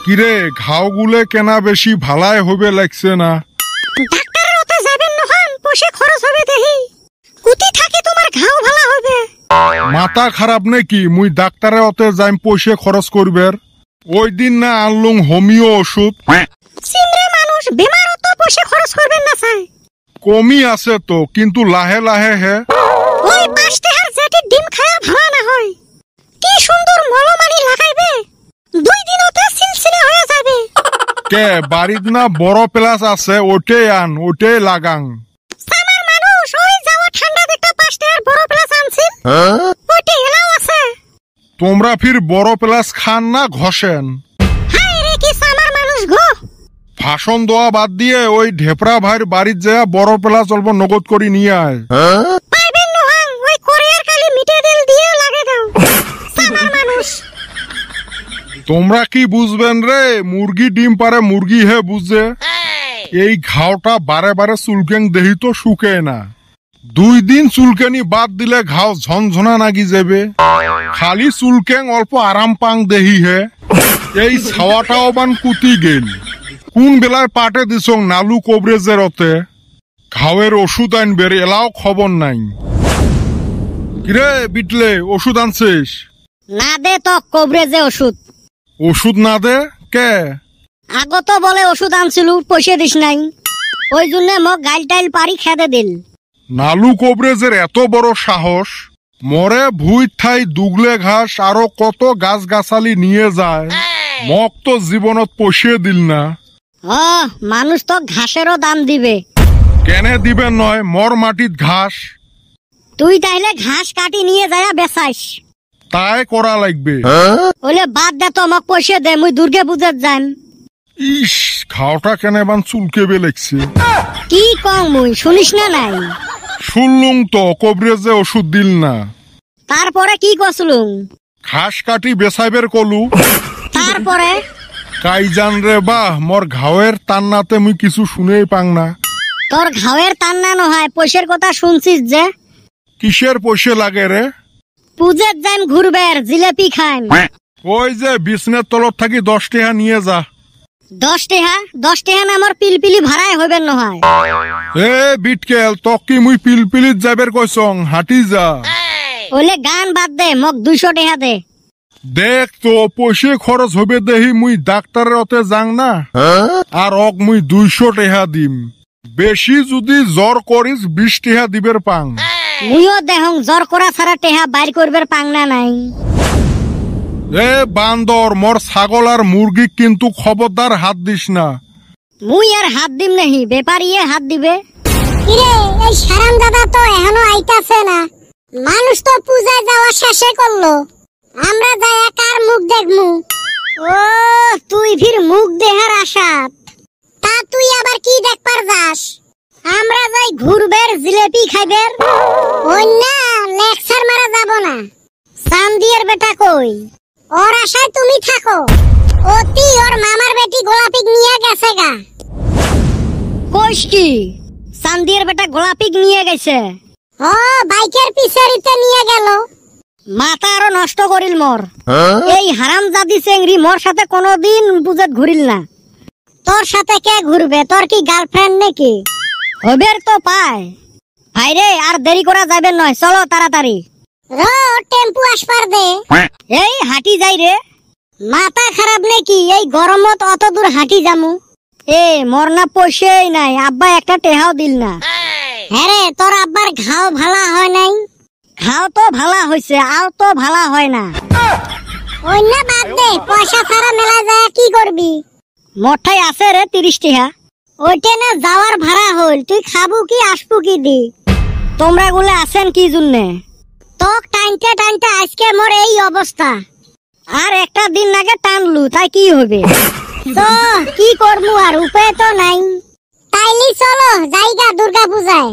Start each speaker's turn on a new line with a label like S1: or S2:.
S1: কিরে ঘাওগুলো কেনা বেশি ভালাই হবে লাগছে না?
S2: ডাক্তারের ওতে যাবেন নহন, পয়সা খরচ হবে দেহি। কুতি থাকে তোমার ঘাও ভালো হবে।
S1: মাথা খারাপ নাকি? মুই ডাক্তারের ওতে যাইম পয়সা খরচ করবের? ওই দিন না আনলুম হোমিও ওষুধ।
S2: সিমরে মানুষ বেমার অত পয়সা খরচ করবেন না চাই।
S1: কমি আছে তো, কিন্তু লাহে লাহে হে।
S2: ওই 5 টাকার জেটি ডিম খায়া ভালো না হয়। কি সুন্দর মলমানি লাগাইবে, 2 দিনতে সিলসিলে হয়ে যাবে।
S1: কে বাড়িত না বড় প্লাস আছে, ওটাই আন, ওটাই লাগাং।
S2: সামার মানুষ ওই যাওয়া ঠান্ডা দেখটা 5 টাকার বড় প্লাস আনছিল, ওইটা এলাও আছে।
S1: তোমরা ফির বড় প্লাস খান না ঘষেন?
S2: হাই রে কি সামার মানুষ গো।
S1: ভাষণ দেওয়া বাদ দিয়ে ওই ঢেপরা ভাইয়ের বাড়ির যা বড় প্লাস অল্প নগদ করে নিয়ে আয়।
S2: পাইবেন নহং, ওই কোরিয়ার কালি মিটে দিল দিয়ে লাগে দাও সামার মানুষ।
S1: তোমরা কি বুঝবেন রে? মুরগি ডিম পারে মুরগি হে বুঝে। এই ঘাওটা বারে বারে চুলকেং দেহি তো শুকে না। 2 দিন চুলকেনি বাদ দিলে ঘাও ঝনঝনা নাগি যাবে। খালি চুলকেং অল্প আরাম পাং দেহি হে। এই ছাওয়াটাও বান কুতি গেল। কোন বেলায় পাটে দিছং নালু কবরেজের ওতে। ঘাওয়ের ওষুধ আনবের এলাও খবর নাই। কিরে বিটলে, ওষুধ আনছিস?
S2: না দে তো কবরেজে ওষুধ।
S1: ওষুধ না দে কে?
S2: আগত বলে ওষুধ আনছিল, পয়সা দিস নাই, ওই জন্য মোক গাইল টাইল পারি খেতে দিল।
S1: নালু কবরেজের এত বড় সাহস, মরে ভুই ঠাই দুগলে ঘাস আরো কত গাছ গাছালি নিয়ে যায়, মক তো জীবনত পয়সা দিল না।
S2: মানুষ তো ঘাসেরও দাম দিবে।
S1: কেনে দিবেন নয়, মর মাটিত ঘাস।
S2: তুই তাইলে ঘাস কাটি নিয়ে যায় বেচাইস।
S1: তাই করা লাগবে।
S2: ওলে বাদ দে তো, মোক পয়সা দে, মুই দুর্গে পূজাত যাম।
S1: ইস, খাওটা কেনে বান চুলকেবে লাগছে।
S2: কি কং মুই, শুনিস না নাই?
S1: শুনলুম তো কবরেজে ওষুধ দিল না।
S2: তারপরে কি কসলুম?
S1: ঘাস কাটি বেচাইবের কলু।
S2: তারপরে
S1: কাই জান রে বাহ, মোর ঘাওয়ের তান্নাতে মুই কিছু শুনেই পাং না।
S2: তোর ঘাওয়ের তান্না নহয়, পয়সার কথা শুনছিস যে।
S1: কিসের পয়সা লাগে রে?
S2: পূজাত যাইম ঘুরবের, জিলেপি খাইম।
S1: ওই যে বিছনের তলত থাকি 10 টাকা নিয়ে যা।
S2: 10 টাকা? 10 টাকা না আমার পিলপিলি ভাড়াই হইবেন নহয়।
S1: এ বিটকেল, তক কি মুই পিলপিলিত যাবের কইছং, হাঁটি যা।
S2: ওলে গান বাদ দে, মোক 200 টাকা দে।
S1: দেখ তো পয়সা খরচ হবে দেহি মুই ডাক্তারের ওতে যাং না, আর অক মুই 200 টাকা দিম। বেশি যদি জ্বর করিস 20 টাকা দিবের পাং।
S2: মুইও দেহং জ্বর করা ছাড়া টাকা বাইর করবার পাং না নাই।
S1: এ বান্দর, মোর ছাগল আর মুরগি কিন্তু খবরদার হাত দিস না।
S2: মুই আর হাত দিম নাহি, ব্যাপারীয়ে হাত দিবে।
S3: কিরে, এই সারাম দাদা তো এখনো আইতাছে না। মানুষ তো পূজায় যাওয়া শেষে করলো, আমরা যাই কার মুখ দেখমু?
S2: ও তুই ফির মুখ দেহার আশাত।
S3: তা তুই আবার কি দেখবার যাস?
S2: আমরা যাই ঘুরবের, জিলেপি খাইবের।
S3: ওই না, লেকচার মারা যাব না।
S2: চান্দিয়ের বেটা কই?
S3: ওর আশায় তুমি থাকো। অতি ওর মামার বেটি গোলাপিক নিয়ে গেছে গা।
S2: কইস কি? চান্দিয়ের বেটা গোলাপিক নিয়ে গেছে?
S3: ও বাইকের পিছারিতে নিয়ে গেল।
S2: মাথা আরো নষ্ট করিল মোর। এই হারামজাদি চেংড়ি মোর সাথে কোনোদিন পূজাত ঘুরিল না।
S3: তোর সাথে কে ঘুরবে? তোর কি গার্লফ্রেন্ড নাকি?
S2: হবের তো পায়। ভাইরে আর দেরি করা যাবে নয়, চলো তাড়াতাড়ি।
S3: টেম্পু আসবার দে।
S2: এই হাঁটি যাই রে।
S3: মাথা খারাপ নাকি? এই গরমত অত দূর হাঁটি যামু?
S2: এ মোর না পয়সাই নাই, আব্বা একটা টেহাও দিল না।
S3: হ্যাঁ রে, তোর আব্বার ঘাও ভালা হয় নাই?
S2: ঘাও তো ভালা হয়েছে, আও তো ভালা হয় না।
S3: ওই না বাদ দে, পয়সা ছাড়া মেলা যায় কি করবি?
S2: মোঠাই আছে রে 30 টাকা।
S3: ওইটা না যাওয়ার ভাড়া হল, তুই খাবো কি আসবো কি দি?
S2: তোমরা গুলো আছেন কি জন্যে?
S3: তোক টানতে টানতে আজকে মোর এই অবস্থা।
S2: আর একটা দিন আগে টানলু, তাই কি হবে?
S3: তো কি করবো, আর উপায় তো নাই। তাইলে চলো জায়গা দুর্গা পূজায়।